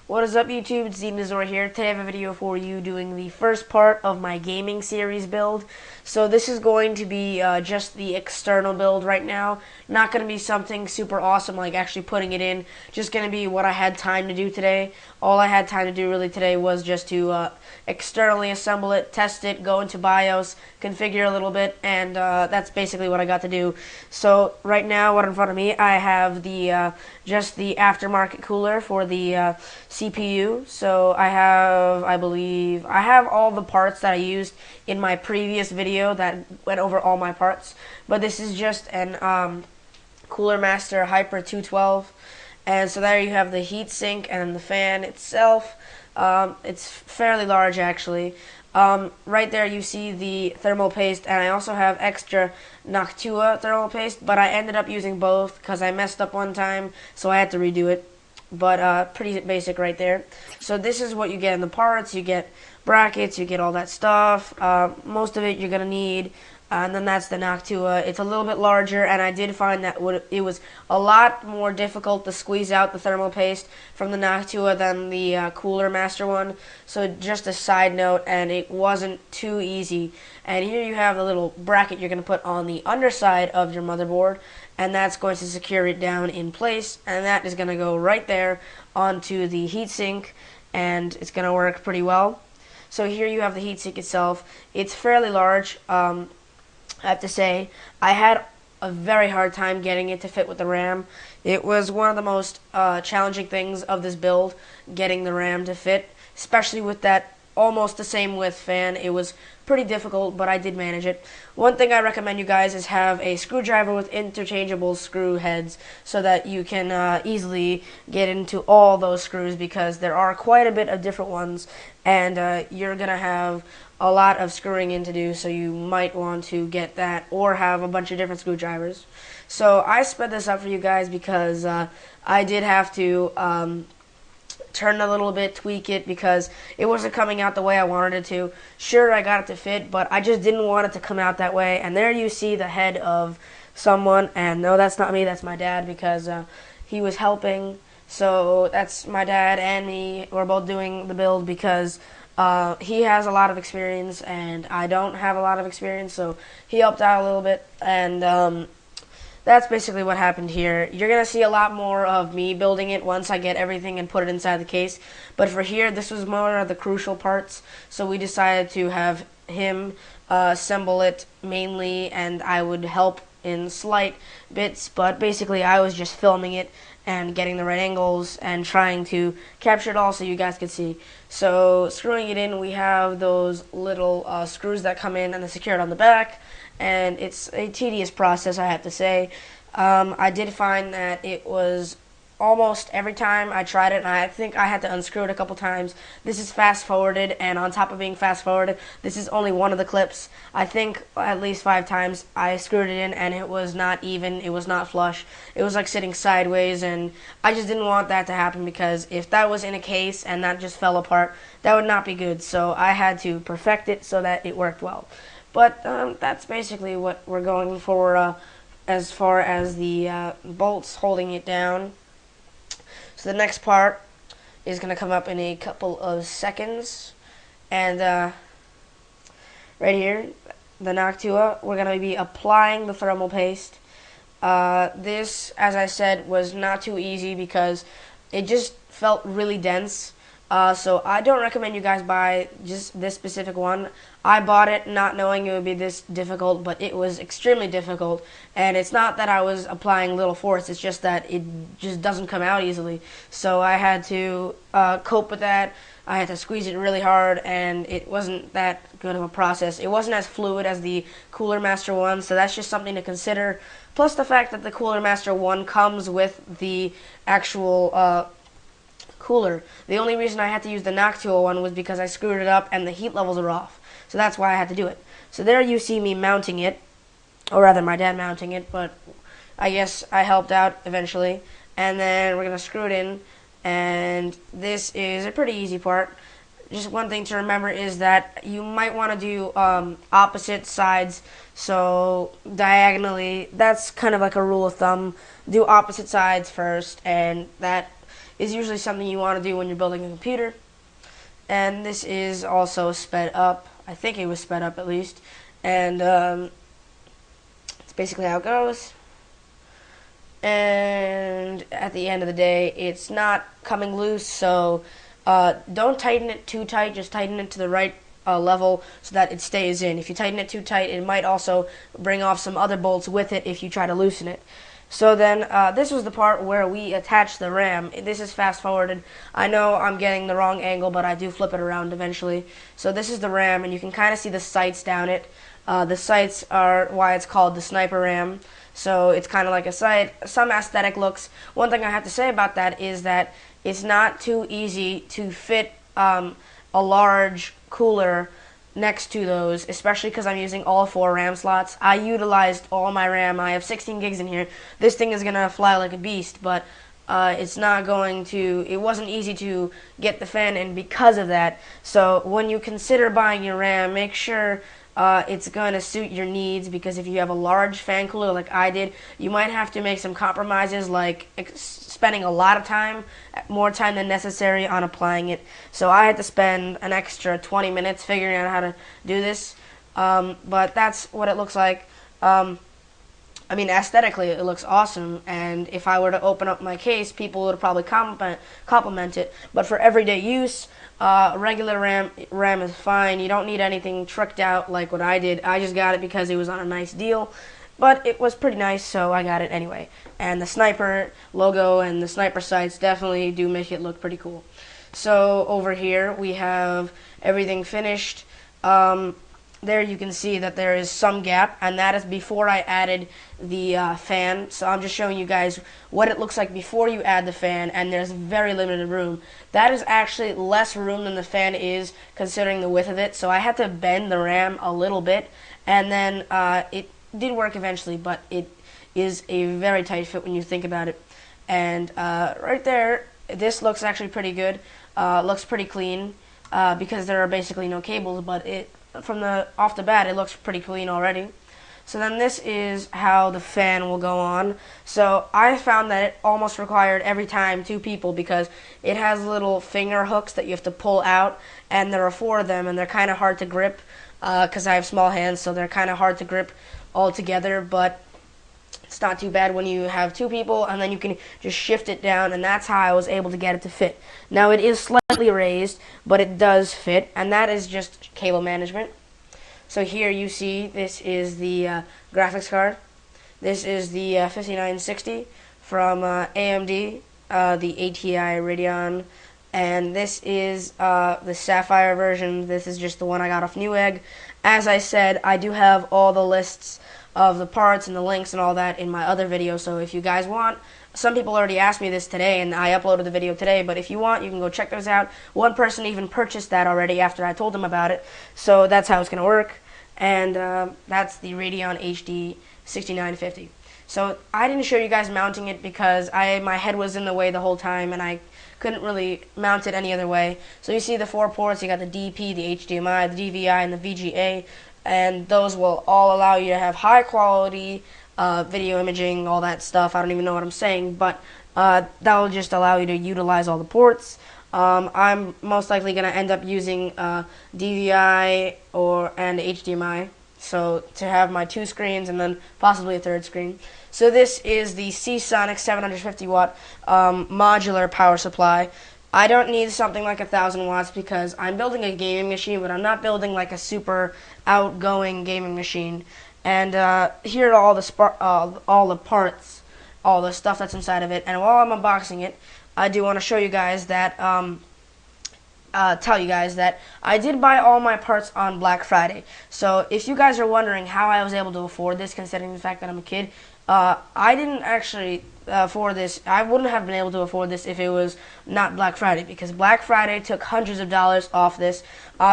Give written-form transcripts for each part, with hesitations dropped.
What is up, YouTube? It's Demazor here. Today I have a video for you doing the first part of my gaming series build. So this is going to be just the external build right now. Not going to be something super awesome like actually putting it in. Just going to be what I had time to do today. All I had time to do really today was just to externally assemble it, test it, go into BIOS, configure a little bit, and that's basically what I got to do. So right now, what in front of me, I have the just the aftermarket cooler for the CPU. So I have, I believe, I have all the parts that I used in my previous video that went over all my parts. But this is just an Cooler Master Hyper 212. And so there you have the heatsink and the fan itself. It's fairly large actually. Right there you see the thermal paste, and I also have extra Noctua thermal paste, but I ended up using both because I messed up one time, so I had to redo it. But pretty basic right there. So this is what you get in the parts. You get brackets, you get all that stuff. Most of it you're gonna need. And then that's the Noctua. It's a little bit larger, and I did find that it was a lot more difficult to squeeze out the thermal paste from the Noctua than the Cooler Master one. So just a side note, and it wasn't too easy. And here you have the little bracket you're going to put on the underside of your motherboard, and that's going to secure it down in place, and that is going to go right there onto the heatsink, and it's going to work pretty well. So here you have the heatsink itself. It's fairly large. I have to say, I had a very hard time getting it to fit with the RAM. It was one of the most challenging things of this build, getting the RAM to fit, especially with that almost the same width fan. It was pretty difficult, but I did manage it. One thing I recommend you guys is have a screwdriver with interchangeable screw heads so that you can easily get into all those screws, because there are quite a bit of different ones, and you're going to have a lot of screwing in to do, so you might want to get that or have a bunch of different screwdrivers. So I sped this up for you guys because I did have to turn a little bit, tweak it, because it wasn't coming out the way I wanted it to. Sure, I got it to fit, but I just didn't want it to come out that way. And there you see the head of someone, and no, that's not me, that's my dad, because he was helping. So that's my dad and me. We're both doing the build because he has a lot of experience and I don't have a lot of experience, so he helped out a little bit, and that's basically what happened here. You're going to see a lot more of me building it once I get everything and put it inside the case, but for here, this was more of the crucial parts, so we decided to have him assemble it mainly, and I would help in slight bits, but basically I was just filming it and getting the right angles and trying to capture it all so you guys could see. So screwing it in, we have those little screws that come in and they're secured on the back, and it's a tedious process, I have to say. I did find that it was almost every time I tried it, and I think I had to unscrew it a couple times. This is fast forwarded, and on top of being fast forwarded, this is only one of the clips. I think at least 5 times I screwed it in, and it was not even, it was not flush. It was like sitting sideways, and I just didn't want that to happen, because if that was in a case and that just fell apart, that would not be good. So I had to perfect it so that it worked well. But that's basically what we're going for as far as the bolts holding it down. So the next part is going to come up in a couple of seconds. And right here, the Noctua, we're going to be applying the thermal paste. This, as I said, was not too easy because it just felt really dense. So I don't recommend you guys buy just this specific one. I bought it not knowing it would be this difficult, but it was extremely difficult. And it's not that I was applying little force, it's just that it just doesn't come out easily. So I had to cope with that. I had to squeeze it really hard, and it wasn't that good of a process. It wasn't as fluid as the Cooler Master 1, so that's just something to consider. Plus the fact that the Cooler Master 1 comes with the actual cooler. The only reason I had to use the Noctua one was because I screwed it up and the heat levels are off. So that's why I had to do it. So there you see me mounting it, or rather my dad mounting it, but I guess I helped out eventually. And then we're going to screw it in, and this is a pretty easy part. Just one thing to remember is that you might want to do opposite sides, so diagonally. That's kind of like a rule of thumb. Do opposite sides first, and that is usually something you want to do when you're building a computer. And this is also sped up. I think it was sped up at least. And it's basically how it goes. And at the end of the day, it's not coming loose, so don't tighten it too tight. Just tighten it to the right level so that it stays in. If you tighten it too tight, it might also bring off some other bolts with it if you try to loosen it. So then this was the part where we attach the RAM. This is fast forwarded. I know I'm getting the wrong angle, but I do flip it around eventually. So this is the RAM, and you can kind of see the sights down it. The sights are why it's called the sniper RAM. So it's kind of like a sight, some aesthetic looks. One thing I have to say about that is that it's not too easy to fit a large cooler next to those, especially because I'm using all 4 RAM slots. I utilized all my RAM. I have 16 gigs in here. This thing is going to fly like a beast, but it's not going to, it wasn't easy to get the fan in because of that. So when you consider buying your RAM, make sure it's going to suit your needs, because if you have a large fan cooler like I did, you might have to make some compromises, like spending a lot of time, more time than necessary, on applying it. So I had to spend an extra 20 minutes figuring out how to do this, but that's what it looks like. I mean, aesthetically, it looks awesome, and if I were to open up my case, people would probably compliment it. But for everyday use, regular RAM is fine. You don't need anything tricked out like what I did. I just got it because it was on a nice deal, but it was pretty nice, so I got it anyway. And the sniper logo and the sniper sights definitely do make it look pretty cool. So over here, we have everything finished. There you can see that there is some gap, and that is before I added the fan. So I'm just showing you guys what it looks like before you add the fan, and there's very limited room. That is actually less room than the fan is, considering the width of it. So I had to bend the RAM a little bit, and then it did work eventually, but it is a very tight fit when you think about it. And right there, this looks actually pretty good. Looks pretty clean because there are basically no cables, but off the bat, it looks pretty clean already. So then this is how the fan will go on. So I found that it almost required every time 2 people, because it has little finger hooks that you have to pull out, and there are 4 of them, and they're kind of hard to grip because I have small hands, so they're kind of hard to grip all together, but it's not too bad when you have 2 people, and then you can just shift it down, and that's how I was able to get it to fit. Now it is slightly raised, but it does fit, and that is just cable management. So here you see this is the graphics card. This is the 5960 from AMD, the ATI Radeon, and this is the Sapphire version. This is just the one I got off Newegg. As I said, I do have all the lists of the parts and the links and all that in my other video, so if you guys want, some people already asked me this today, and I uploaded the video today, but if you want, you can go check those out. One person even purchased that already after I told them about it, so that's how it's going to work. And that's the Radeon HD 6950. So I didn't show you guys mounting it because my head was in the way the whole time, and I couldn't really mount it any other way. So you see the 4 ports. You got the DP, the HDMI, the DVI, and the VGA, and those will all allow you to have high quality video imaging, all that stuff. I don't even know what I'm saying, but that will just allow you to utilize all the ports. I'm most likely going to end up using DVI and HDMI, so to have my 2 screens and then possibly a 3rd screen. So this is the Seasonic 750 watt modular power supply. I don't need something like 1,000 watts because I'm building a gaming machine, but I'm not building like a super outgoing gaming machine. And here are all the parts, all the stuff that's inside of it. And while I'm unboxing it, I do want to show you guys that, tell you guys that I did buy all my parts on Black Friday. So if you guys are wondering how I was able to afford this, considering the fact that I'm a kid, I didn't actually afford this. I wouldn't have been able to afford this if it was not Black Friday, because Black Friday took hundreds of dollars off this.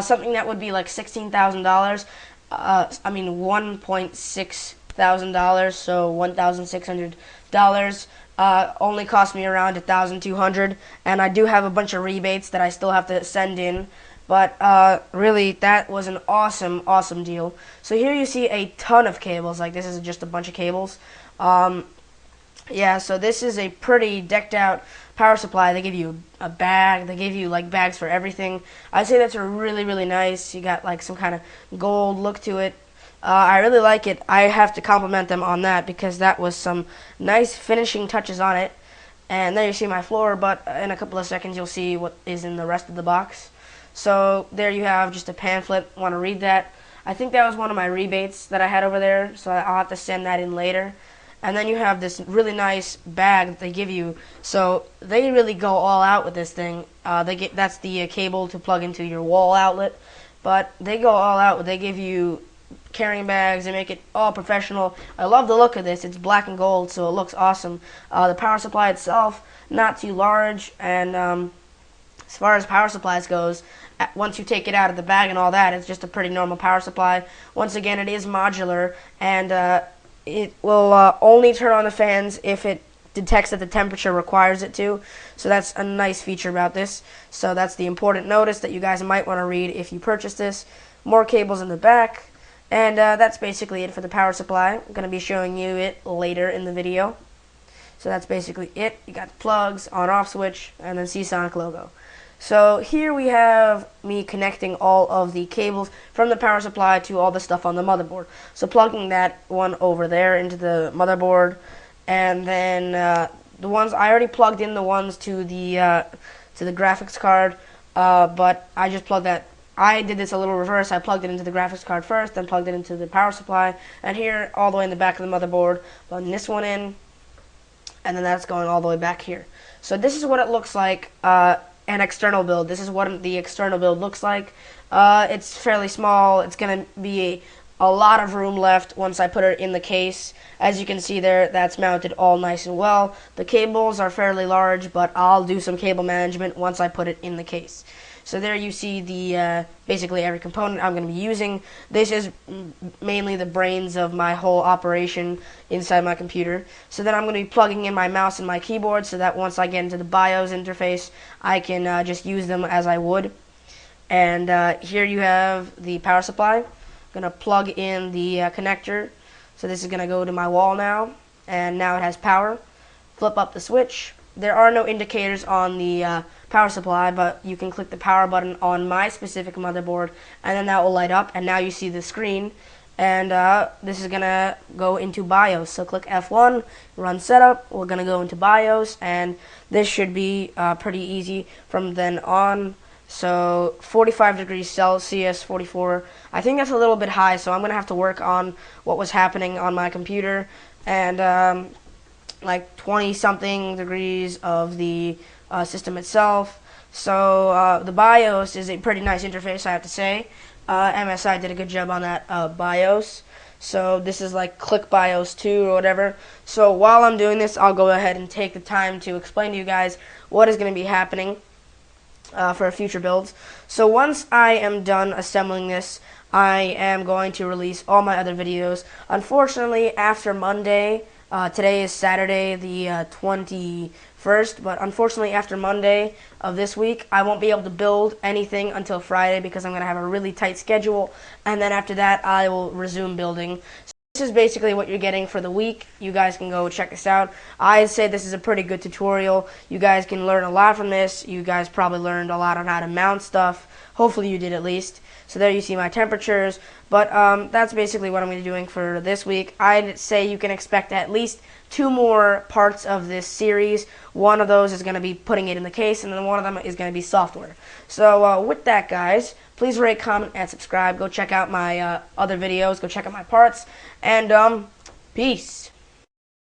Something that would be like $16,000. I mean $1.6 thousand, so $1,600. Only cost me around $1,200, and I do have a bunch of rebates that I still have to send in. But really, that was an awesome deal. So here you see a ton of cables. Like, this is just a bunch of cables. Yeah, so this is a pretty decked out power supply, they give you a bag. They give you like bags for everything. I'd say that's a really, really nice. You got like some kind of gold look to it. I really like it. I have to compliment them on that because that was some nice finishing touches on it. And there you see my floor, but in a couple of seconds you'll see what is in the rest of the box. So there you have just a pamphlet. Want to read that? I think that was one of my rebates that I had over there, so I'll have to send that in later. And then you have this really nice bag that they give you. So they really go all out with this thing. That's the cable to plug into your wall outlet, but they go all out. They give you carrying bags. They make it all professional. I love the look of this. It's black and gold, so it looks awesome. The power supply itself, not too large, and as far as power supplies goes, once you take it out of the bag and all that, it's just a pretty normal power supply. Once again, it is modular, and it will only turn on the fans if it detects that the temperature requires it to. So that's a nice feature about this. So that's the important notice that you guys might want to read if you purchase this. More cables in the back. And that's basically it for the power supply. I'm going to be showing you it later in the video. So that's basically it. You got the plugs, on-off switch, and then Seasonic logo. So here we have me connecting all of the cables from the power supply to all the stuff on the motherboard. So plugging that one over there into the motherboard, and then the ones I already plugged in the ones to the graphics card, but I just plugged that. I did this a little reverse. I plugged it into the graphics card first, then plugged it into the power supply, and here all the way in the back of the motherboard, plugging this one in, and then that's going all the way back here. So this is what it looks like, an external build. This is what the external build looks like. It's fairly small. It's going to be a lot of room left once I put it in the case. As you can see there, that's mounted all nice and well. The cables are fairly large, but I'll do some cable management once I put it in the case. So there you see the basically every component I'm going to be using. This is mainly the brains of my whole operation inside my computer. So then I'm going to be plugging in my mouse and my keyboard so that once I get into the BIOS interface, I can just use them as I would. And here you have the power supply. I'm going to plug in the connector. So this is going to go to my wall now. And now it has power. Flip up the switch. There are no indicators on the power supply, but you can click the power button on my specific motherboard, and then that will light up, and now you see the screen. And this is going to go into BIOS. So click F1, run setup. We're going to go into BIOS, and this should be pretty easy from then on. So 45 degrees Celsius, 44. I think that's a little bit high, so I'm going to have to work on what was happening on my computer. And like 20-something degrees of the system itself. So the BIOS is a pretty nice interface, I have to say. MSI did a good job on that BIOS. So this is like Click BIOS 2 or whatever. So while I'm doing this, I'll go ahead and take the time to explain to you guys what is going to be happening for future builds. So once I am done assembling this, I am going to release all my other videos. Unfortunately, after Monday, today is Saturday the 21st, but unfortunately after Monday of this week, I won't be able to build anything until Friday because I'm going to have a really tight schedule, and then after that I will resume building. So this is basically what you're getting for the week. You guys can go check this out. I'd say this is a pretty good tutorial. You guys can learn a lot from this. You guys probably learned a lot on how to mount stuff. Hopefully you did at least. So there you see my temperatures. But that's basically what I'm going to be doing for this week. I'd say you can expect at least 2 more parts of this series. One of those is going to be putting it in the case, and then one of them is going to be software. So with that, guys, please rate, comment, and subscribe. Go check out my other videos. Go check out my parts. And peace.